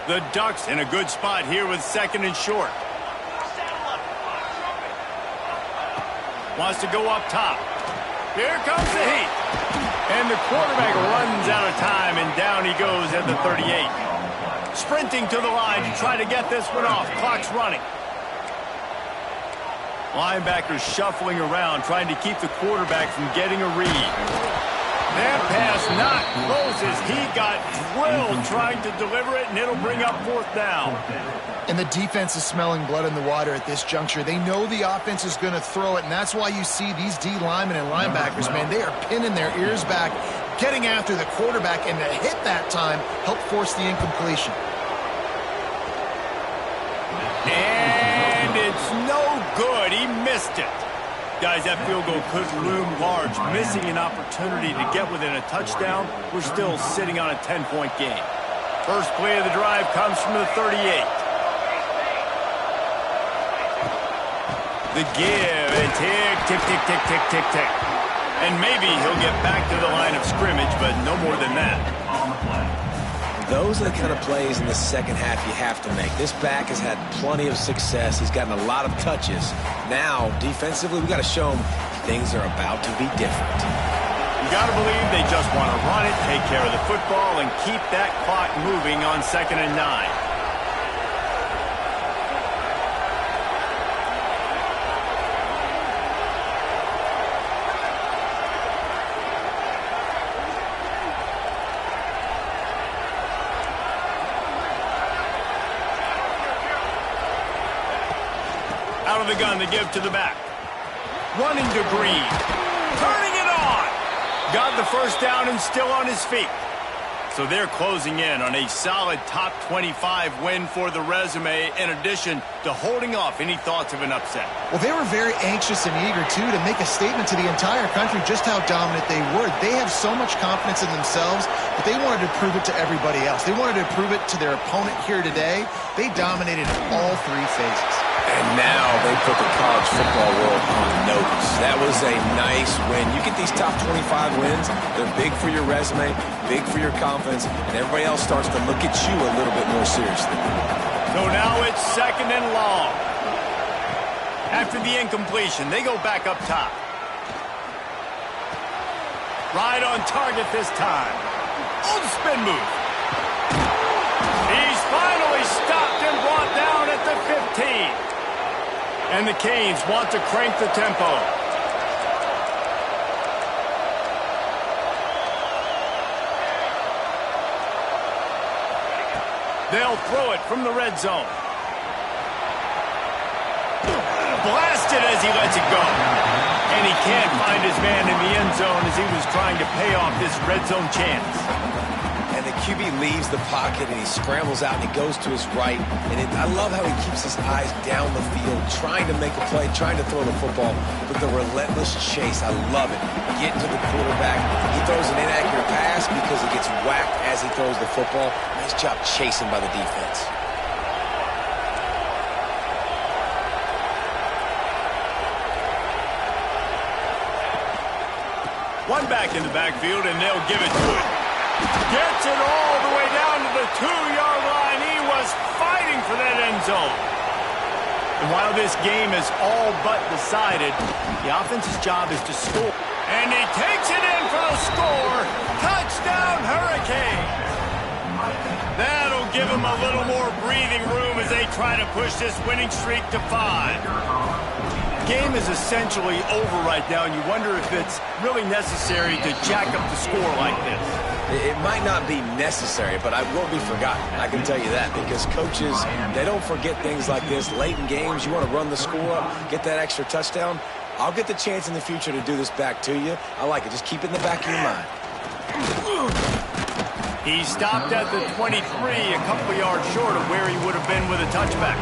The Ducks in a good spot here with second and short. Wants to go up top. Here comes the heat. And the quarterback runs out of time, and down he goes at the 38. Sprinting to the line to try to get this one off. Clock's running. Linebackers shuffling around, trying to keep the quarterback from getting a read. That pass not close as he got drilled trying to deliver it, and it'll bring up fourth down. And the defense is smelling blood in the water at this juncture. They know the offense is going to throw it, and that's why you see these D linemen and linebackers, man, they are pinning their ears back, getting after the quarterback, and to hit that time, help force the incompletion. And it's no good. He missed it. Guys, that field goal could loom large. Missing an opportunity to get within a touchdown. We're still sitting on a 10-point game. First play of the drive comes from the 38. The give, and tick, tick, tick, tick, tick, tick, tick. And maybe he'll get back to the line of scrimmage, but no more than that. Those are the kind of plays in the second half you have to make. This back has had plenty of success. He's gotten a lot of touches. Now, defensively, we got to show him things are about to be different. You got to believe they just want to run it, take care of the football, and keep that clock moving on 2nd and 9. Out of the gun, the give to the back. Running to Green. Turning it on. Got the first down and still on his feet. So they're closing in on a solid top 25 win for the resume, in addition to holding off any thoughts of an upset. Well, they were very anxious and eager, too, to make a statement to the entire country just how dominant they were. They have so much confidence in themselves, but they wanted to prove it to everybody else. They wanted to prove it to their opponent here today. They dominated all three phases. And now they put the college football world on notice. That was a nice win. You get these top 25 wins, they're big for your resume, big for your confidence, and everybody else starts to look at you a little bit more seriously. So now it's 2nd and long. After the incompletion, they go back up top. Right on target this time. Oh, the spin move. He's finally stopped and brought down at the 15. And the Canes want to crank the tempo. They'll throw it from the red zone. Blasted as he lets it go. And he can't find his man in the end zone as he was trying to pay off this red zone chance. And the QB leaves the pocket and he scrambles out and he goes to his right. And I love how he keeps his eyes down the field, trying to make a play, trying to throw the football, but the relentless chase, I love it. Getting to the quarterback. He throws an inaccurate pass because he gets whacked as he throws the football. Nice job chasing by the defense. One back in the backfield, and they'll give it to him. Gets it all the way down to the 2-yard line. He was fighting for that end zone. And while this game is all but decided, the offense's job is to score. And he takes it in for the score. Touchdown, Hurricanes. That'll give him a little more breathing room as they try to push this winning streak to 5. Game is essentially over right now, and you wonder if it's really necessary to jack up the score like this. It might not be necessary, but I won't be forgotten. I can tell you that, because coaches, they don't forget things like this. Late in games, you want to run the score up, get that extra touchdown. I'll get the chance in the future to do this back to you. I like it. Just keep it in the back of your mind. He stopped at the 23, a couple yards short of where he would have been with a touchback.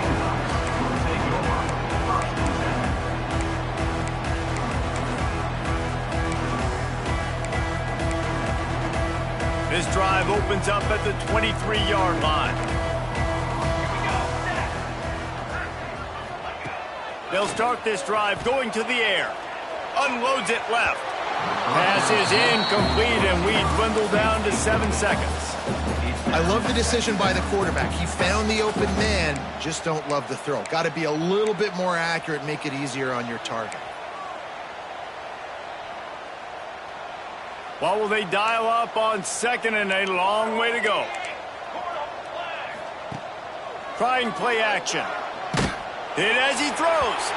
This drive opens up at the 23-yard line. They'll start this drive going to the air. Unloads it left. Pass is incomplete, and we dwindle down to 7 seconds. I love the decision by the quarterback. He found the open man, just don't love the throw. Got to be a little bit more accurate, make it easier on your target. What will they dial up on second and a long way to go? Trying play action. Hit as he throws.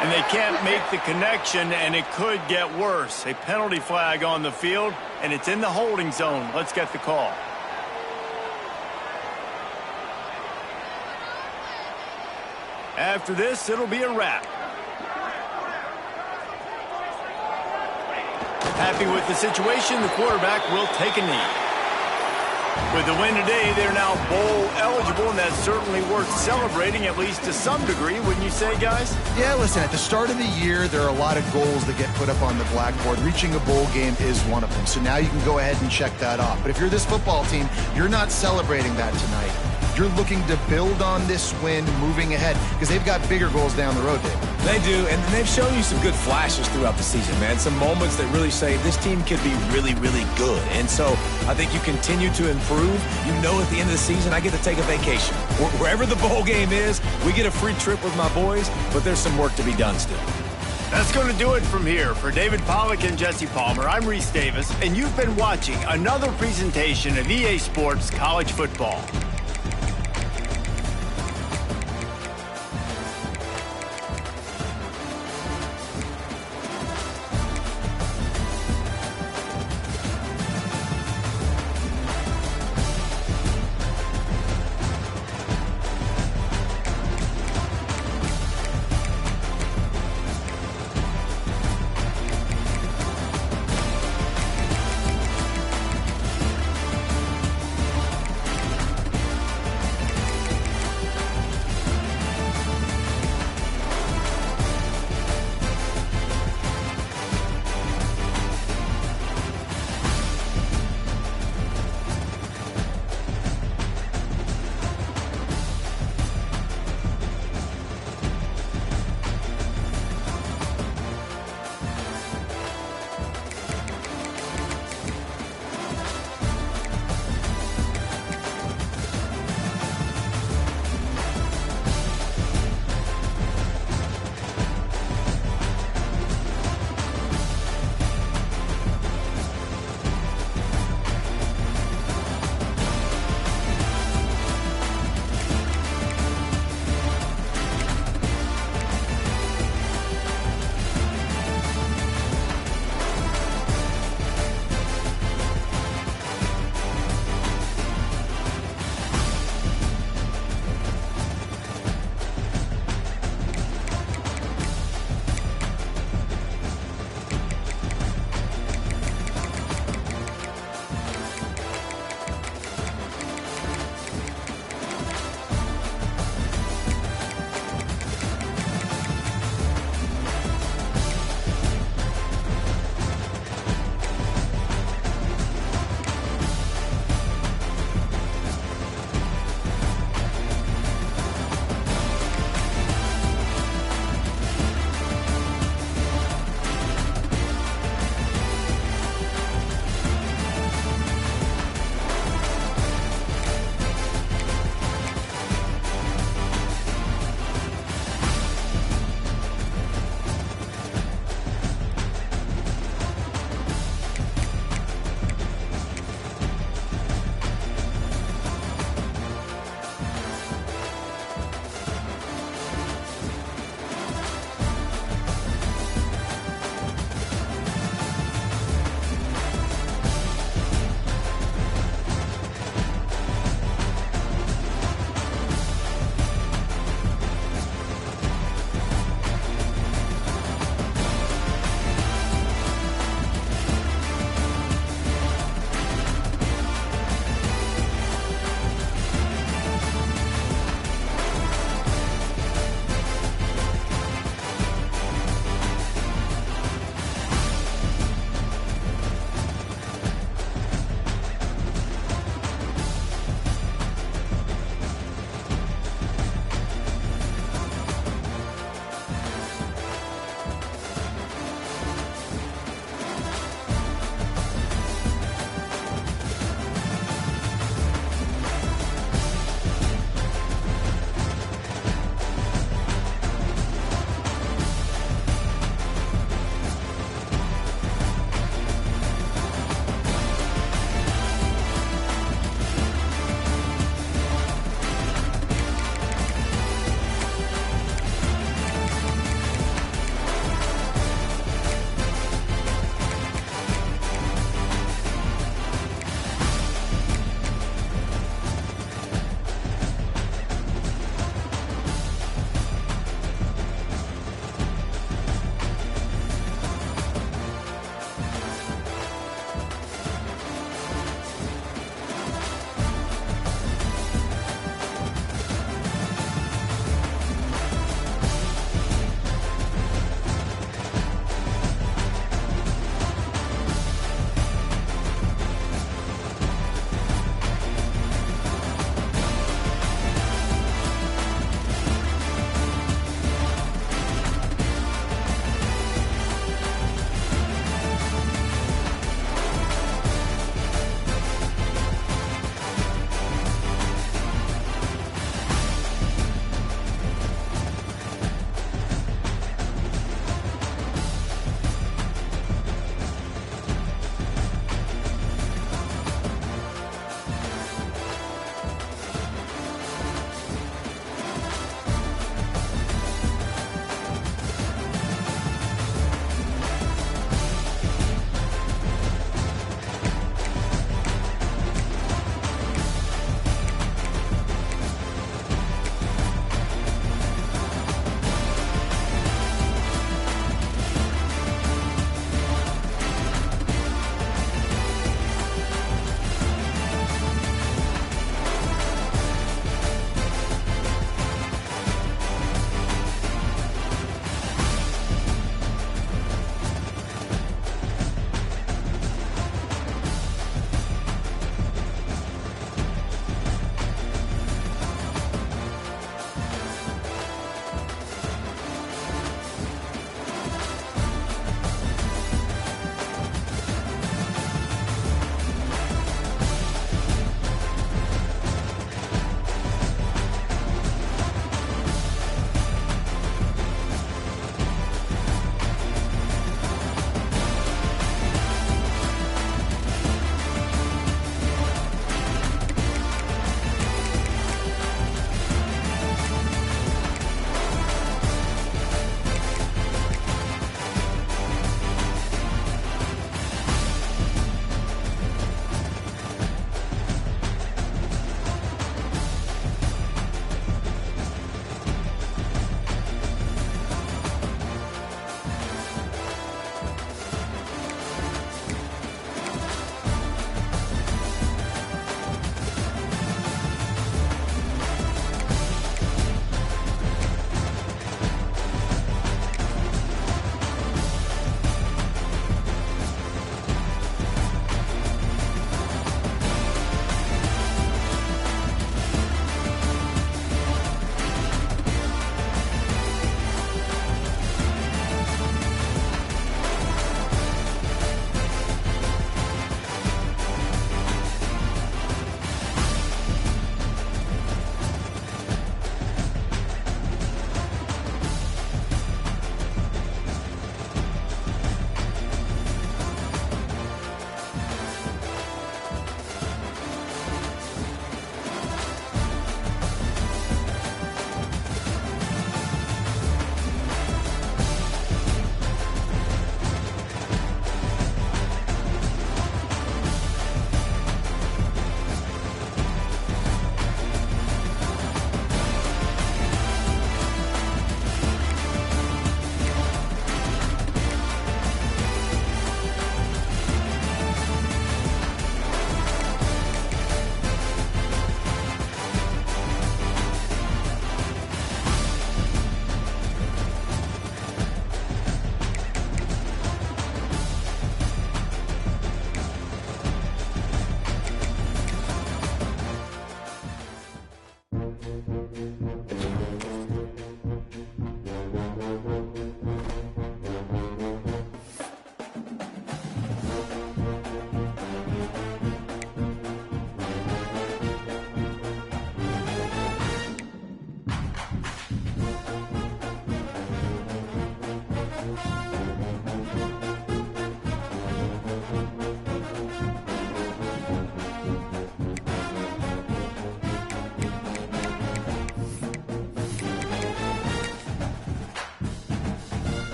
And they can't make the connection, and it could get worse. A penalty flag on the field, and it's in the holding zone. Let's get the call. After this, it'll be a wrap. Happy with the situation, the quarterback will take a knee. With the win today, they're now bowl eligible, and that's certainly worth celebrating, at least to some degree, wouldn't you say, guys? Yeah, listen, at the start of the year, there are a lot of goals that get put up on the blackboard. Reaching a bowl game is one of them, so now you can go ahead and check that off. But if you're this football team, you're not celebrating that tonight. You're looking to build on this win moving ahead, because they've got bigger goals down the road, Dave. They do, and they've shown you some good flashes throughout the season, man. Some moments that really say this team could be really, really good. And so I think you continue to improve. You know at the end of the season, I get to take a vacation. Wherever the bowl game is, we get a free trip with my boys, but there's some work to be done still. That's going to do it from here. For David Pollack and Jesse Palmer, I'm Reese Davis, and you've been watching another presentation of EA Sports College Football.